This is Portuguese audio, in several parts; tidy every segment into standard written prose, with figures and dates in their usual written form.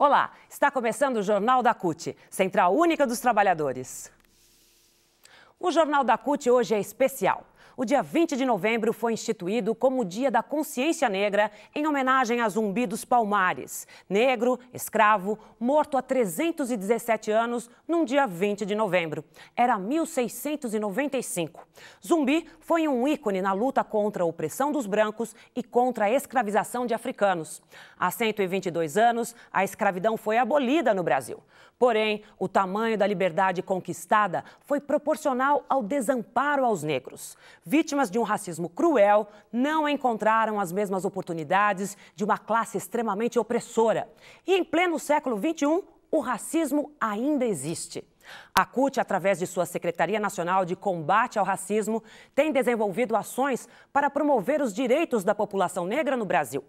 Olá, está começando o Jornal da CUT, Central Única dos Trabalhadores. O Jornal da CUT hoje é especial. O dia 20 de novembro foi instituído como o Dia da Consciência Negra em homenagem a Zumbi dos Palmares, negro, escravo, morto há 317 anos num dia 20 de novembro. Era 1695. Zumbi foi um ícone na luta contra a opressão dos brancos e contra a escravização de africanos. Há 122 anos, a escravidão foi abolida no Brasil. Porém, o tamanho da liberdade conquistada foi proporcional ao desamparo aos negros. Vítimas de um racismo cruel não encontraram as mesmas oportunidades de uma classe extremamente opressora. E em pleno século XXI, o racismo ainda existe. A CUT, através de sua Secretaria Nacional de Combate ao Racismo, tem desenvolvido ações para promover os direitos da população negra no Brasil.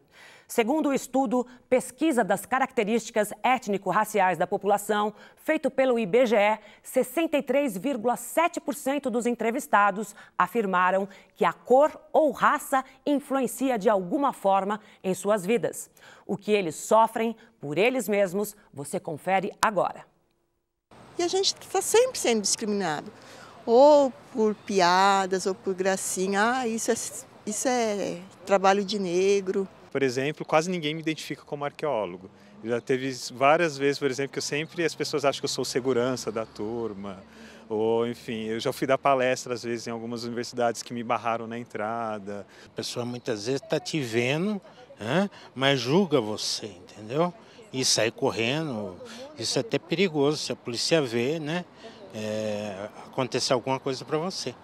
Segundo o estudo Pesquisa das Características Étnico-Raciais da População, feito pelo IBGE, 63,7% dos entrevistados afirmaram que a cor ou raça influencia de alguma forma em suas vidas. O que eles sofrem por eles mesmos, você confere agora. E a gente está sempre sendo discriminado, ou por piadas, ou por gracinha. Ah, isso é trabalho de negro. Por exemplo, quase ninguém me identifica como arqueólogo. Já teve várias vezes, por exemplo, que as pessoas acham que eu sou segurança da turma, ou enfim, eu já fui dar palestra às vezes em algumas universidades que me barraram na entrada. A pessoa muitas vezes está te vendo, né, mas julga você, entendeu? E sai correndo, isso é até perigoso, se a polícia vê, né, acontecer alguma coisa para você.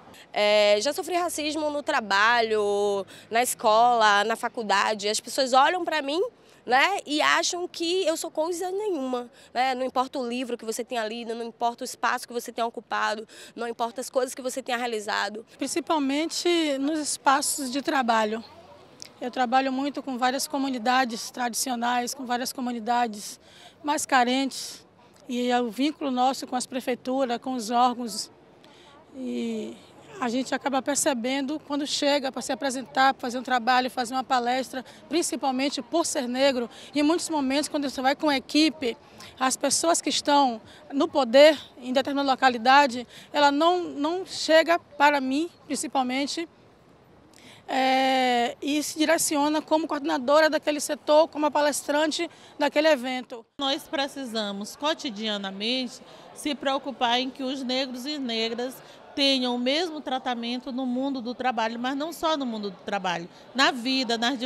Já sofri racismo no trabalho, na escola, na faculdade. As pessoas olham para mim, né, e acham que eu sou coisa nenhuma, né? Não importa o livro que você tenha lido, não importa o espaço que você tenha ocupado, não importa as coisas que você tenha realizado. Principalmente nos espaços de trabalho. Eu trabalho muito com várias comunidades tradicionais, com várias comunidades mais carentes. E é o vínculo nosso com as prefeituras, com os órgãos. E a gente acaba percebendo quando chega para se apresentar, para fazer um trabalho, fazer uma palestra, principalmente por ser negro. E em muitos momentos, quando você vai com a equipe, as pessoas que estão no poder em determinada localidade, ela não chega para mim, principalmente, e se direciona como coordenadora daquele setor, como palestrante daquele evento. Nós precisamos cotidianamente se preocupar em que os negros e negras tenham o mesmo tratamento no mundo do trabalho, mas não só no mundo do trabalho, na vida, nas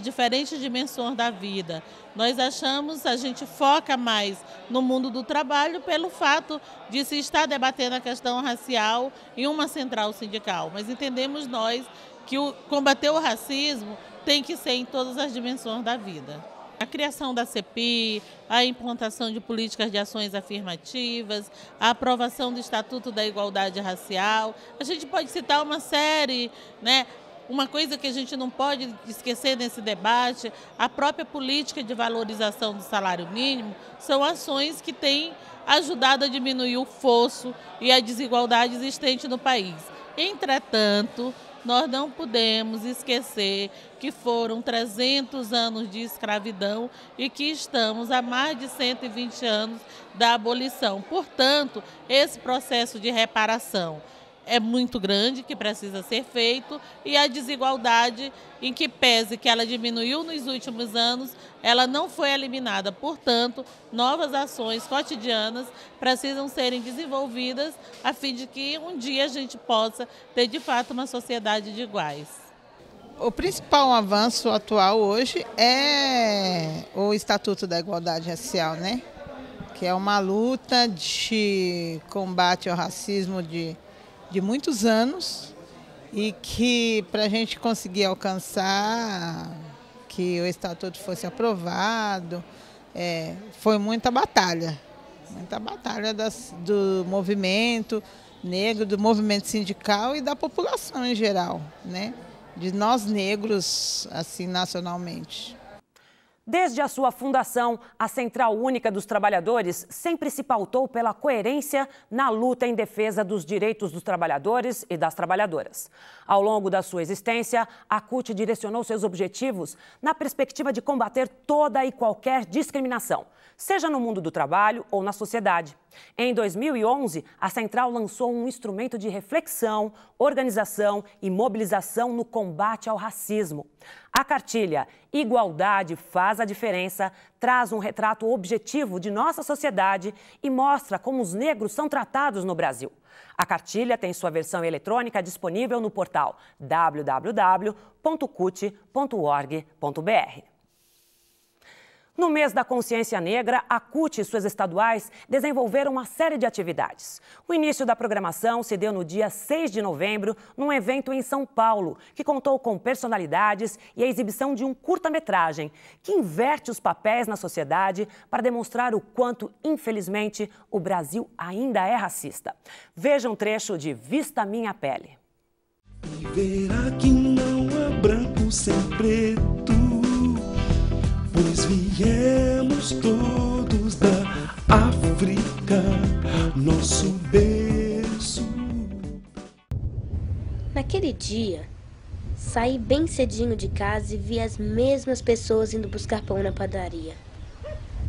diferentes dimensões da vida. Nós a gente foca mais no mundo do trabalho pelo fato de se estar debatendo a questão racial em uma central sindical, mas entendemos nós que combater o racismo tem que ser em todas as dimensões da vida. A criação da CPI, a implantação de políticas de ações afirmativas, a aprovação do Estatuto da Igualdade Racial. A gente pode citar uma série, né? Uma coisa que a gente não pode esquecer nesse debate, a própria política de valorização do salário mínimo, são ações que têm ajudado a diminuir o fosso e a desigualdade existente no país. Entretanto, nós não podemos esquecer que foram 300 anos de escravidão e que estamos há mais de 120 anos da abolição. Portanto, esse processo de reparação é muito grande, que precisa ser feito, e a desigualdade, em que pese que ela diminuiu nos últimos anos, ela não foi eliminada. Portanto, novas ações cotidianas precisam serem desenvolvidas a fim de que um dia a gente possa ter, de fato, uma sociedade de iguais. O principal avanço atual hoje é o Estatuto da Igualdade Racial, né? Que é uma luta de combate ao racismo de muitos anos e que, para a gente conseguir alcançar que o Estatuto fosse aprovado, foi muita batalha do movimento negro, do movimento sindical e da população em geral, né? De nós negros, assim, nacionalmente. Desde a sua fundação, a Central Única dos Trabalhadores sempre se pautou pela coerência na luta em defesa dos direitos dos trabalhadores e das trabalhadoras. Ao longo da sua existência, a CUT direcionou seus objetivos na perspectiva de combater toda e qualquer discriminação, seja no mundo do trabalho ou na sociedade. Em 2011, a Central lançou um instrumento de reflexão, organização e mobilização no combate ao racismo. A cartilha Igualdade Faz a Diferença traz um retrato objetivo de nossa sociedade e mostra como os negros são tratados no Brasil. A cartilha tem sua versão eletrônica disponível no portal www.cut.org.br. No mês da Consciência Negra, a CUT e suas estaduais desenvolveram uma série de atividades. O início da programação se deu no dia 6 de novembro, num evento em São Paulo, que contou com personalidades e a exibição de um curta-metragem, que inverte os papéis na sociedade para demonstrar o quanto, infelizmente, o Brasil ainda é racista. Veja um trecho de Vista Minha Pele. E verá que não há branco sem preto, pois viemos todos da África, nosso berço. Naquele dia, saí bem cedinho de casa e vi as mesmas pessoas indo buscar pão na padaria.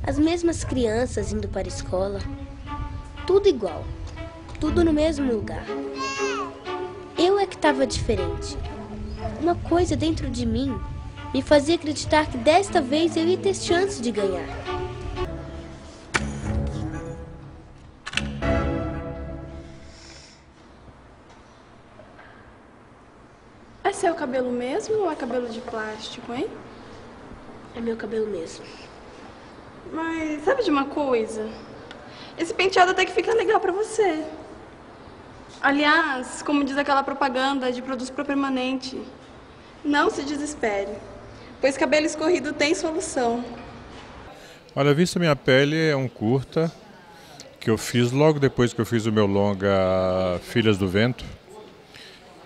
As mesmas crianças indo para a escola. Tudo igual, tudo no mesmo lugar. Eu é que estava diferente. Uma coisa dentro de mim me fazia acreditar que desta vez eu ia ter chance de ganhar. É seu cabelo mesmo ou é cabelo de plástico, hein? É meu cabelo mesmo. Mas sabe de uma coisa? Esse penteado até que fica legal pra você. Aliás, como diz aquela propaganda de produto para permanente, não se desespere, pois cabelo escorrido tem solução. Olha, Vista Minha Pele é um curta que eu fiz logo depois que eu fiz o meu longa Filhas do Vento.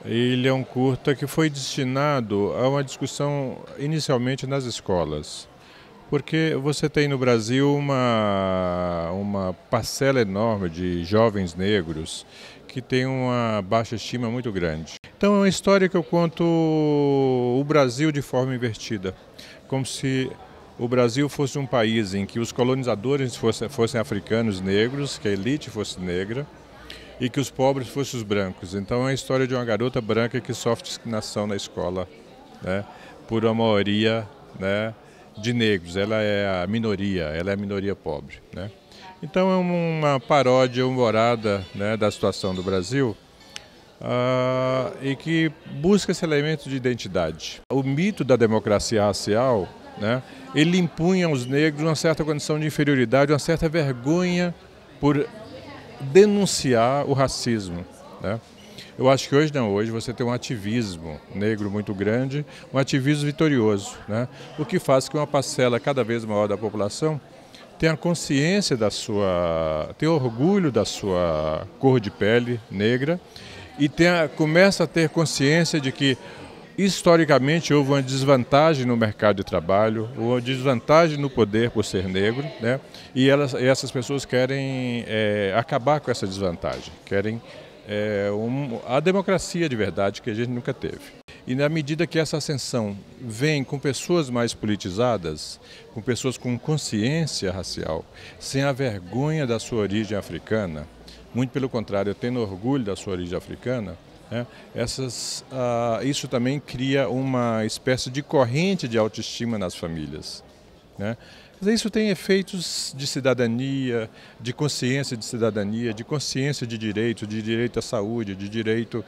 Ele é um curta que foi destinado a uma discussão inicialmente nas escolas. Porque você tem no Brasil uma parcela enorme de jovens negros que tem uma baixa estima muito grande. Então é uma história que eu conto o Brasil de forma invertida, como se o Brasil fosse um país em que os colonizadores fossem africanos negros, que a elite fosse negra e que os pobres fossem os brancos. Então é a história de uma garota branca que sofre discriminação na escola, né, por uma maioria, né, de negros. Ela é a minoria pobre, né? Então é uma paródia humorada, né, da situação do Brasil, e que busca esse elemento de identidade. O mito da democracia racial, né, ele impunha aos negros uma certa condição de inferioridade, uma certa vergonha por denunciar o racismo, né? Eu acho que hoje não, hoje você tem um ativismo negro muito grande, um ativismo vitorioso, né? O que faz que uma parcela cada vez maior da população tenha consciência tenha orgulho da sua cor de pele negra e começa a ter consciência de que historicamente houve uma desvantagem no mercado de trabalho, uma desvantagem no poder por ser negro, né? E essas pessoas querem acabar com essa desvantagem, querem a democracia de verdade que a gente nunca teve. E na medida que essa ascensão vem com pessoas mais politizadas, com pessoas com consciência racial, sem a vergonha da sua origem africana, muito pelo contrário, tendo orgulho da sua origem africana, né, isso também cria uma espécie de corrente de autoestima nas famílias, né? Isso tem efeitos de cidadania, de consciência de cidadania, de consciência de direito à saúde, de direito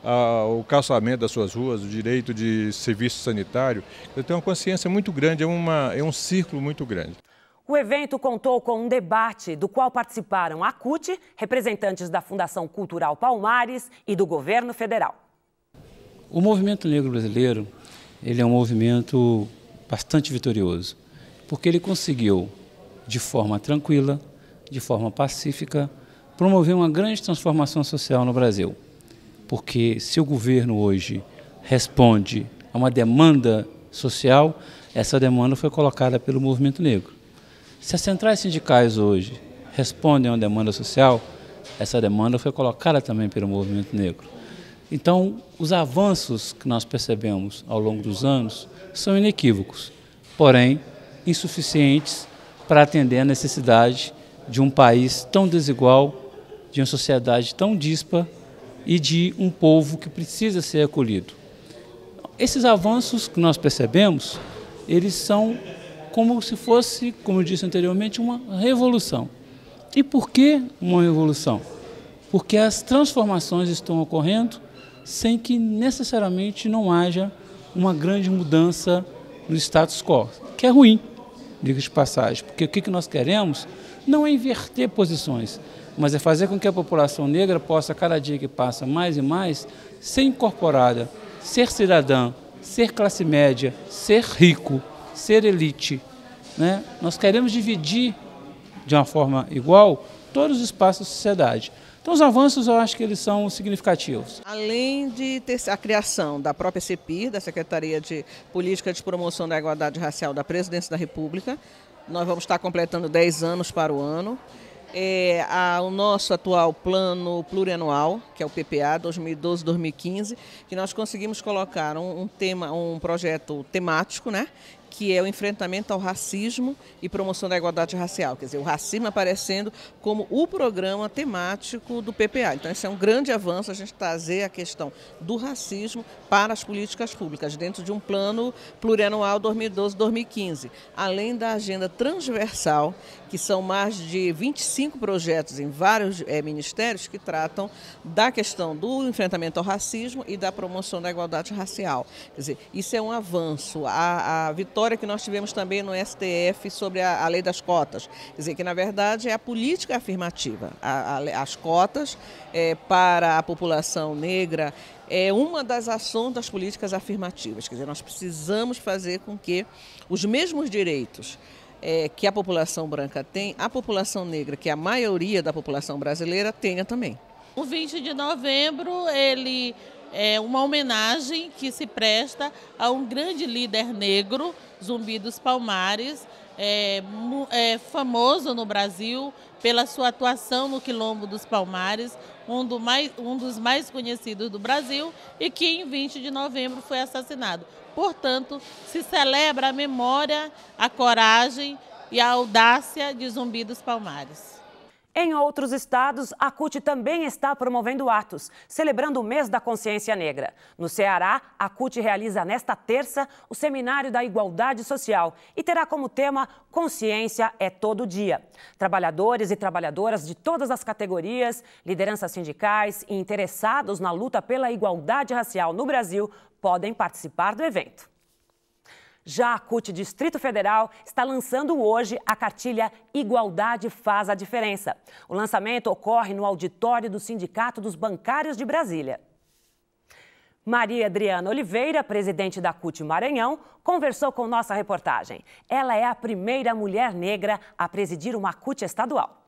ao calçamento das suas ruas, o direito de serviço sanitário. Tem uma consciência muito grande, é um círculo muito grande. O evento contou com um debate do qual participaram a CUT, representantes da Fundação Cultural Palmares e do Governo Federal. O movimento negro brasileiro, ele é um movimento bastante vitorioso, porque ele conseguiu, de forma tranquila, de forma pacífica, promover uma grande transformação social no Brasil. Porque se o governo hoje responde a uma demanda social, essa demanda foi colocada pelo movimento negro. Se as centrais sindicais hoje respondem a uma demanda social, essa demanda foi colocada também pelo movimento negro. Então, os avanços que nós percebemos ao longo dos anos são inequívocos, porém insuficientes para atender a necessidade de um país tão desigual, de uma sociedade tão díspara e de um povo que precisa ser acolhido. Esses avanços que nós percebemos, eles são como se fosse, como eu disse anteriormente, uma revolução. E por que uma revolução? Porque as transformações estão ocorrendo sem que necessariamente não haja uma grande mudança no status quo, que é ruim, diga de passagem, porque o que nós queremos não é inverter posições, mas é fazer com que a população negra possa, cada dia que passa mais e mais, ser incorporada, ser cidadã, ser classe média, ser rico, ser elite, né? Nós queremos dividir de uma forma igual todos os espaços da sociedade. Então, os avanços, eu acho que eles são significativos. Além de ter a criação da própria CEPIR, da Secretaria de Política de Promoção da Igualdade Racial da Presidência da República, nós vamos estar completando 10 anos para o ano. O nosso atual plano plurianual, que é o PPA 2012-2015, que nós conseguimos colocar um projeto temático, né? Que é o enfrentamento ao racismo e promoção da igualdade racial. Quer dizer, o racismo aparecendo como o programa temático do PPA. Então, esse é um grande avanço, a gente trazer a questão do racismo para as políticas públicas, dentro de um plano plurianual 2012-2015. Além da agenda transversal, que são mais de 25 projetos em vários ministérios que tratam da questão do enfrentamento ao racismo e da promoção da igualdade racial. Quer dizer, isso é um avanço. A vitória que nós tivemos também no STF sobre a lei das cotas, quer dizer, que na verdade é a política afirmativa. As cotas para a população negra é uma das ações das políticas afirmativas. Quer dizer, nós precisamos fazer com que os mesmos direitos que a população branca tem, a população negra, que é a maioria da população brasileira, tenha também. O 20 de novembro, ele é uma homenagem que se presta a um grande líder negro, Zumbi dos Palmares, famoso no Brasil pela sua atuação no Quilombo dos Palmares, um dos mais conhecidos do Brasil, e que em 20 de novembro foi assassinado. Portanto, se celebra a memória, a coragem e a audácia de Zumbi dos Palmares. Em outros estados, a CUT também está promovendo atos, celebrando o mês da consciência negra. No Ceará, a CUT realiza nesta terça o Seminário da Igualdade Social e terá como tema Consciência é Todo Dia. Trabalhadores e trabalhadoras de todas as categorias, lideranças sindicais e interessados na luta pela igualdade racial no Brasil podem participar do evento. Já a CUT Distrito Federal está lançando hoje a cartilha Igualdade Faz a Diferença. O lançamento ocorre no auditório do Sindicato dos Bancários de Brasília. Maria Adriana Oliveira, presidente da CUT Maranhão, conversou com nossa reportagem. Ela é a primeira mulher negra a presidir uma CUT estadual.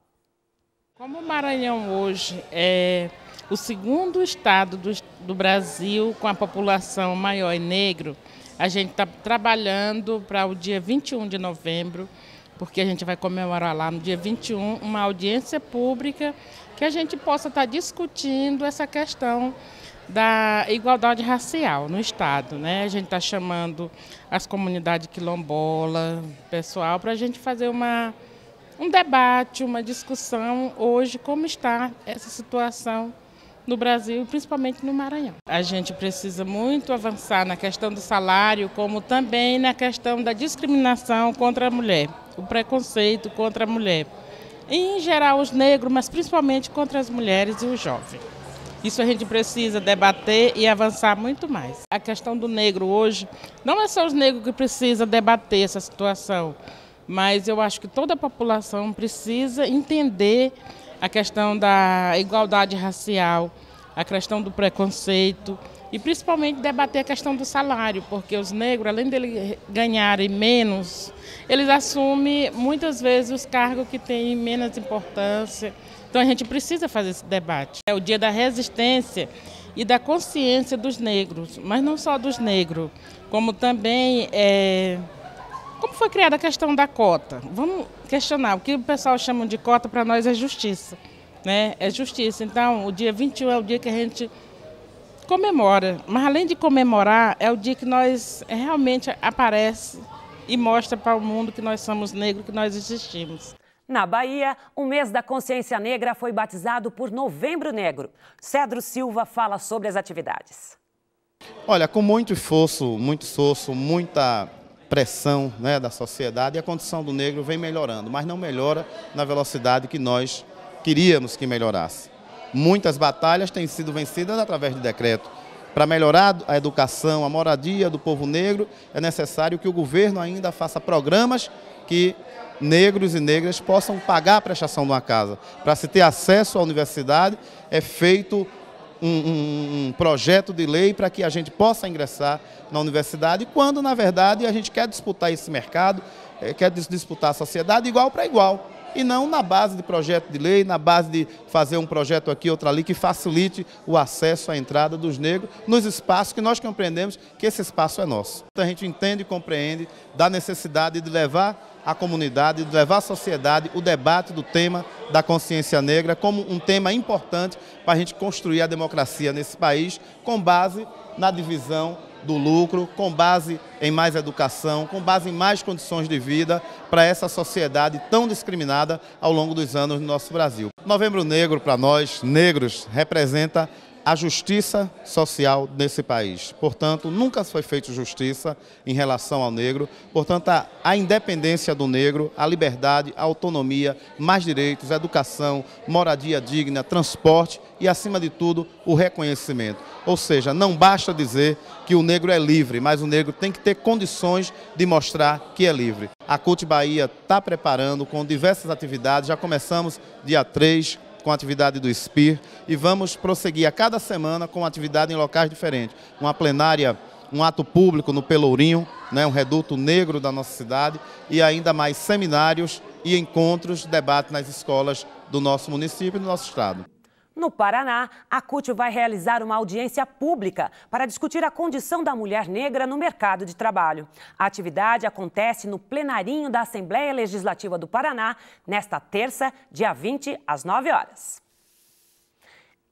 Como o Maranhão hoje é o segundo estado do Brasil com a população maior e negro, a gente está trabalhando para o dia 21 de novembro, porque a gente vai comemorar lá no dia 21 uma audiência pública que a gente possa estar discutindo essa questão da igualdade racial no estado, né? A gente está chamando as comunidades quilombolas, pessoal, para a gente fazer um debate, uma discussão hoje como está essa situação no Brasil, principalmente no Maranhão. A gente precisa muito avançar na questão do salário, como também na questão da discriminação contra a mulher, o preconceito contra a mulher. E, em geral, os negros, mas principalmente contra as mulheres e os jovens. Isso a gente precisa debater e avançar muito mais. A questão do negro hoje, não é só os negros que precisam debater essa situação, mas eu acho que toda a população precisa entender a questão da igualdade racial, a questão do preconceito e principalmente debater a questão do salário, porque os negros, além de eles ganharem menos, eles assumem muitas vezes os cargos que têm menos importância. Então a gente precisa fazer esse debate. É o dia da resistência e da consciência dos negros, mas não só dos negros, como também como foi criada a questão da cota. Vamos questionar, o que o pessoal chama de cota para nós é justiça, né? É justiça. Então, o dia 21 é o dia que a gente comemora, mas além de comemorar, é o dia que nós realmente aparece e mostra para o mundo que nós somos negros, que nós existimos. Na Bahia, o mês da consciência negra foi batizado por Novembro Negro. Cedro Silva fala sobre as atividades. Olha, com muito esforço, muita pressão, né, da sociedade, a condição do negro vem melhorando, mas não melhora na velocidade que nós queríamos que melhorasse. Muitas batalhas têm sido vencidas através de decreto. Para melhorar a educação, a moradia do povo negro, é necessário que o governo ainda faça programas que negros e negras possam pagar a prestação de uma casa. Para se ter acesso à universidade, é feito um projeto de lei para que a gente possa ingressar na universidade, quando, na verdade, a gente quer disputar esse mercado, quer disputar a sociedade igual para igual. E não na base de projeto de lei, na base de fazer um projeto aqui, outro ali, que facilite o acesso à entrada dos negros nos espaços que nós compreendemos que esse espaço é nosso. Então a gente entende e compreende da necessidade de levar à comunidade, de levar à sociedade o debate do tema da consciência negra como um tema importante para a gente construir a democracia nesse país com base na divisão do lucro, com base em mais educação, com base em mais condições de vida para essa sociedade tão discriminada ao longo dos anos no nosso Brasil. Novembro Negro, para nós, negros, representa a justiça social nesse país. Portanto, nunca foi feita justiça em relação ao negro. Portanto, a independência do negro, a liberdade, a autonomia, mais direitos, educação, moradia digna, transporte e, acima de tudo, o reconhecimento. Ou seja, não basta dizer que o negro é livre, mas o negro tem que ter condições de mostrar que é livre. A CUT Bahia está preparando com diversas atividades, já começamos dia 3, com a atividade do SPIR, e vamos prosseguir a cada semana com atividade em locais diferentes. Uma plenária, um ato público no Pelourinho, né, um reduto negro da nossa cidade, e ainda mais seminários e encontros, debates nas escolas do nosso município e do nosso estado. No Paraná, a CUT vai realizar uma audiência pública para discutir a condição da mulher negra no mercado de trabalho. A atividade acontece no plenarinho da Assembleia Legislativa do Paraná, nesta terça, dia 20, às 9 horas.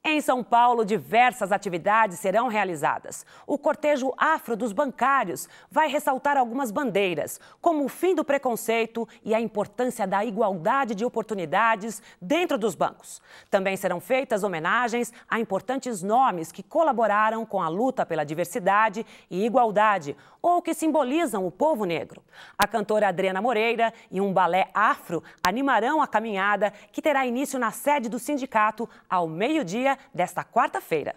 Em São Paulo, diversas atividades serão realizadas. O cortejo afro dos bancários vai ressaltar algumas bandeiras, como o fim do preconceito e a importância da igualdade de oportunidades dentro dos bancos. Também serão feitas homenagens a importantes nomes que colaboraram com a luta pela diversidade e igualdade, ou que simbolizam o povo negro. A cantora Adriana Moreira e um balé afro animarão a caminhada, que terá início na sede do sindicato ao meio-dia desta quarta-feira.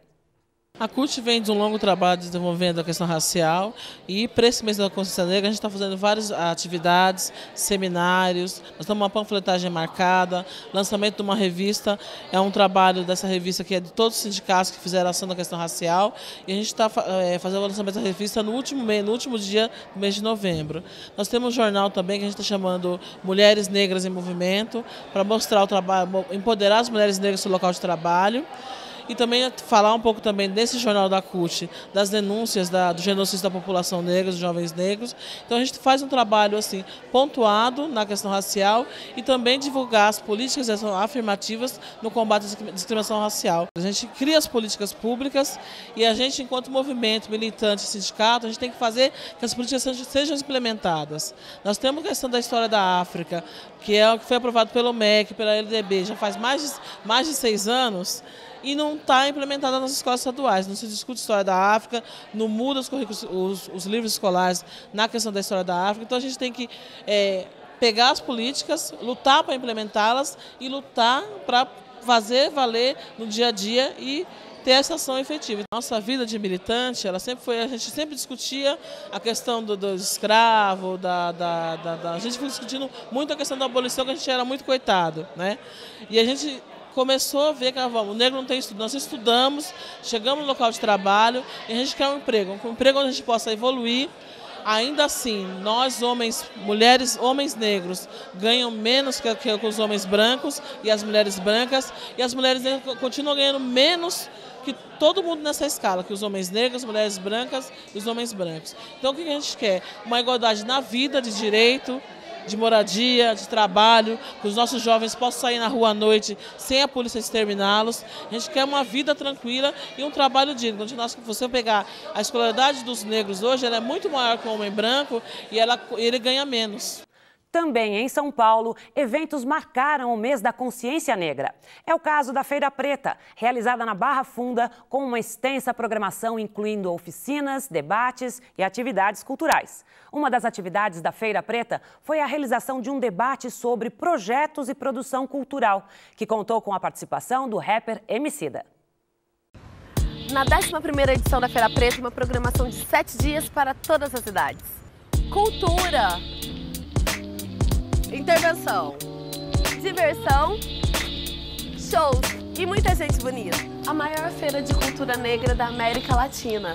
A CUT vem de um longo trabalho desenvolvendo a questão racial e para esse mês da consciência negra a gente está fazendo várias atividades, seminários, nós estamos com uma panfletagem marcada, lançamento de uma revista, é um trabalho dessa revista que é de todos os sindicatos que fizeram ação da questão racial, e a gente está fazendo o lançamento da revista no último dia do mês de novembro. Nós temos um jornal também que a gente está chamando Mulheres Negras em Movimento, para mostrar o trabalho, empoderar as mulheres negras no local de trabalho. E também falar um pouco também desse jornal da CUT, das denúncias do genocídio da população negra, dos jovens negros. Então a gente faz um trabalho assim pontuado na questão racial e também divulgar as políticas afirmativas no combate à discriminação racial. A gente cria as políticas públicas e a gente, enquanto movimento, militante, sindicato, a gente tem que fazer que as políticas sejam implementadas. Nós temos a questão da história da África, que é o que foi aprovado pelo MEC, pela LDB, já faz mais de 6 anos, e não está implementada nas escolas estaduais. Não se discute história da África, não muda os currículos, os livros escolares na questão da história da África. Então a gente tem que pegar as políticas, lutar para implementá-las e lutar para fazer valer no dia a dia e ter essa ação efetiva. Nossa vida de militante, ela sempre foi, a gente sempre discutia a questão do escravo, a gente foi discutindo muito a questão da abolição, que a gente era muito coitado, né? E a gente começou a ver que o negro não tem estudo. Nós estudamos, chegamos no local de trabalho e a gente quer um emprego onde a gente possa evoluir. Ainda assim, nós, homens negros, ganham menos que os homens brancos e as mulheres brancas, e as mulheres negras continuam ganhando menos que todo mundo nessa escala, que os homens negros, as mulheres brancas e os homens brancos. Então o que a gente quer? Uma igualdade na vida, de direito, de moradia, de trabalho, que os nossos jovens possam sair na rua à noite sem a polícia exterminá-los. A gente quer uma vida tranquila e um trabalho digno. Se você pegar a escolaridade dos negros hoje, ela é muito maior que o homem branco e ele ganha menos. Também em São Paulo, eventos marcaram o mês da consciência negra. É o caso da Feira Preta, realizada na Barra Funda, com uma extensa programação incluindo oficinas, debates e atividades culturais. Uma das atividades da Feira Preta foi a realização de um debate sobre projetos e produção cultural, que contou com a participação do rapper Emicida. Na 11ª edição da Feira Preta, uma programação de 7 dias para todas as idades. Cultura, intervenção, diversão, shows e muita gente bonita. A maior feira de cultura negra da América Latina.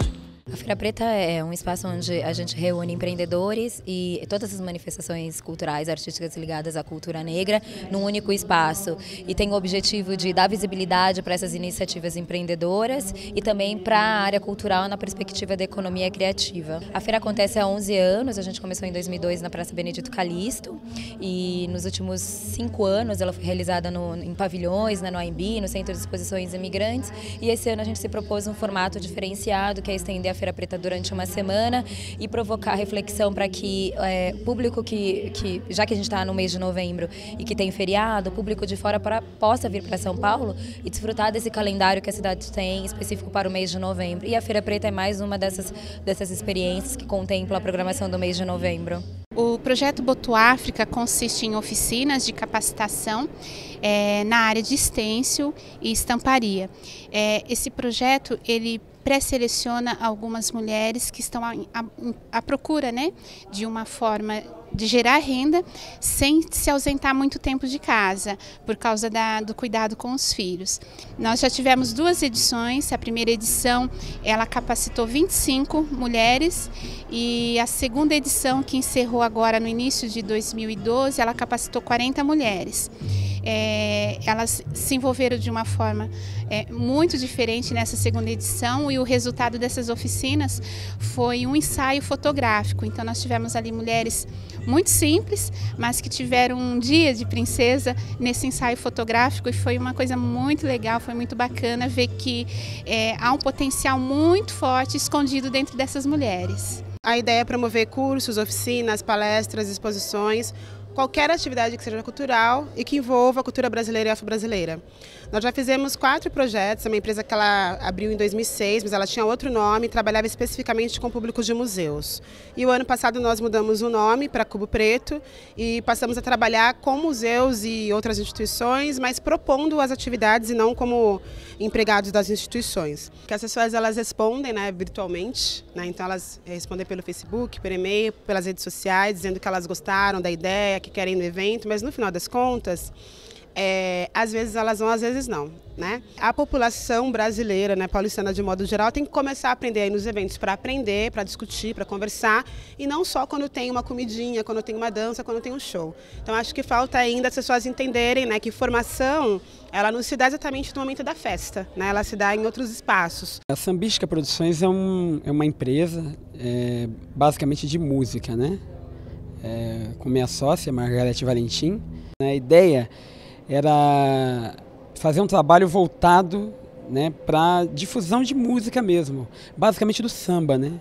A Feira Preta é um espaço onde a gente reúne empreendedores e todas as manifestações culturais, artísticas ligadas à cultura negra num único espaço. E tem o objetivo de dar visibilidade para essas iniciativas empreendedoras e também para a área cultural na perspectiva da economia criativa. A feira acontece há 11 anos, a gente começou em 2002 na Praça Benedito Calixto e nos últimos 5 anos ela foi realizada em pavilhões, no AMB, no Centro de Exposições Imigrantes, e esse ano a gente se propôs um formato diferenciado, que é estender a Feira Preta durante uma semana e provocar reflexão para que público que já que a gente está no mês de novembro e que tem feriado, o público de fora possa vir para São Paulo e desfrutar desse calendário que a cidade tem específico para o mês de novembro. E a Feira Preta é mais uma dessas experiências que contempla a programação do mês de novembro. O projeto Boto África consiste em oficinas de capacitação na área de estêncil e estamparia. Esse projeto, ele pré-seleciona algumas mulheres que estão à procura, né, de uma forma de gerar renda sem se ausentar muito tempo de casa, por causa do cuidado com os filhos. Nós já tivemos 2 edições, a primeira edição ela capacitou 25 mulheres e a segunda edição, que encerrou agora no início de 2012, ela capacitou 40 mulheres. Elas se envolveram de uma forma muito diferente nessa segunda edição e o resultado dessas oficinas foi um ensaio fotográfico. Então nós tivemos ali mulheres muito simples, mas que tiveram um dia de princesa nesse ensaio fotográfico e foi uma coisa muito legal, foi muito bacana ver que há um potencial muito forte escondido dentro dessas mulheres. A ideia é promover cursos, oficinas, palestras, exposições, qualquer atividade que seja cultural e que envolva a cultura brasileira e afro-brasileira. Nós já fizemos 4 projetos, é uma empresa que ela abriu em 2006, mas ela tinha outro nome, trabalhava especificamente com públicos de museus. E o ano passado nós mudamos o nome para Cubo Preto e passamos a trabalhar com museus e outras instituições, mas propondo as atividades e não como empregados das instituições. Que as pessoas elas respondem, né, virtualmente, né, então elas respondem pelo Facebook, por e-mail, pelas redes sociais, dizendo que elas gostaram da ideia, que querem no evento, mas no final das contas, às vezes elas vão, às vezes não, né? A população brasileira, né, paulistana de modo geral, tem que começar a aprender aí nos eventos para aprender, para discutir, para conversar, e não só quando tem uma comidinha, quando tem uma dança, quando tem um show. Então acho que falta ainda as pessoas entenderem, né, que formação ela não se dá exatamente no momento da festa, né? Ela se dá em outros espaços. A Sambística Produções é uma empresa basicamente de música, né? Com minha sócia, Margarete Valentim. A ideia era fazer um trabalho voltado, né, para difusão de música mesmo, basicamente do samba, né?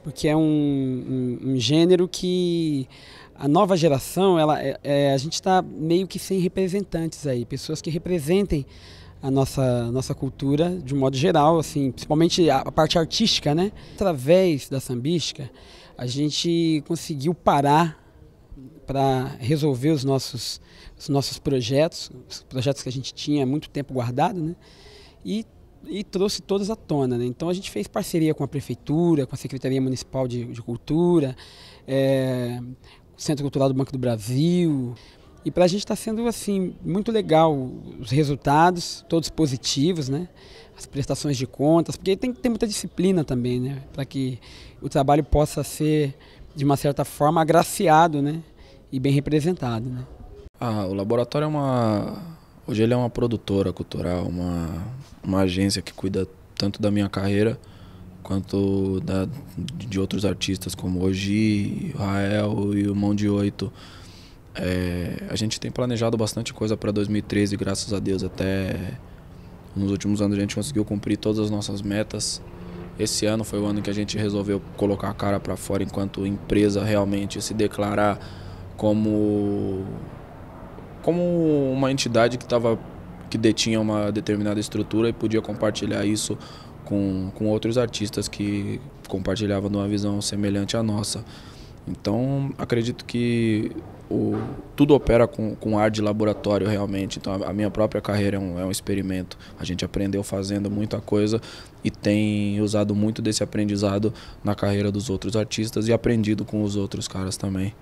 Porque é um gênero que a nova geração, a gente está meio que sem representantes aí, pessoas que representem a nossa cultura de um modo geral, assim, principalmente a parte artística, né? Através da Sambística, a gente conseguiu parar para resolver os nossos projetos, os projetos que a gente tinha há muito tempo guardado, né? E trouxe todos à tona, né? Então a gente fez parceria com a Prefeitura, com a Secretaria Municipal de Cultura, o Centro Cultural do Banco do Brasil. E para a gente está sendo assim, muito legal os resultados, todos positivos, né? As prestações de contas, porque tem que ter muita disciplina também, né? Para que o trabalho possa ser, de uma certa forma, agraciado, né? E bem representado, né? O laboratório hoje ele é uma produtora cultural, uma agência que cuida tanto da minha carreira quanto de outros artistas como Oji, Rael e o Mão de 8. A gente tem planejado bastante coisa para 2013, graças a Deus. Até nos últimos anos a gente conseguiu cumprir todas as nossas metas. Esse ano foi o ano que a gente resolveu colocar a cara para fora enquanto empresa, realmente se declarar como uma entidade que detinha uma determinada estrutura e podia compartilhar isso com outros artistas que compartilhavam de uma visão semelhante à nossa. Então, acredito que tudo opera com ar de laboratório, realmente. Então, a minha própria carreira é um experimento. A gente aprendeu fazendo muita coisa e tem usado muito desse aprendizado na carreira dos outros artistas e aprendido com os outros caras também.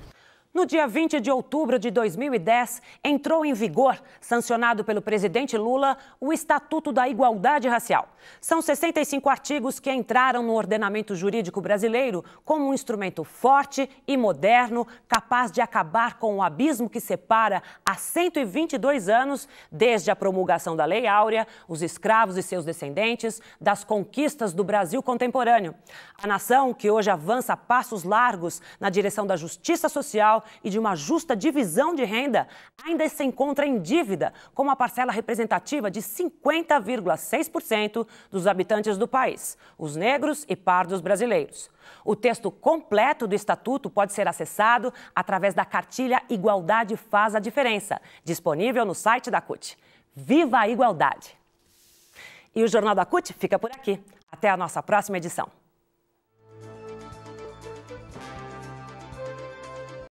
No dia 20 de outubro de 2010, entrou em vigor, sancionado pelo presidente Lula, o Estatuto da Igualdade Racial. São 65 artigos que entraram no ordenamento jurídico brasileiro como um instrumento forte e moderno, capaz de acabar com o abismo que separa há 122 anos, desde a promulgação da Lei Áurea, os escravos e seus descendentes, das conquistas do Brasil contemporâneo. A nação, que hoje avança a passos largos na direção da justiça social e de uma justa divisão de renda, ainda se encontra em dívida com uma parcela representativa de 50,6% dos habitantes do país, os negros e pardos brasileiros. O texto completo do Estatuto pode ser acessado através da cartilha Igualdade Faz a Diferença, disponível no site da CUT. Viva a igualdade! E o Jornal da CUT fica por aqui. Até a nossa próxima edição.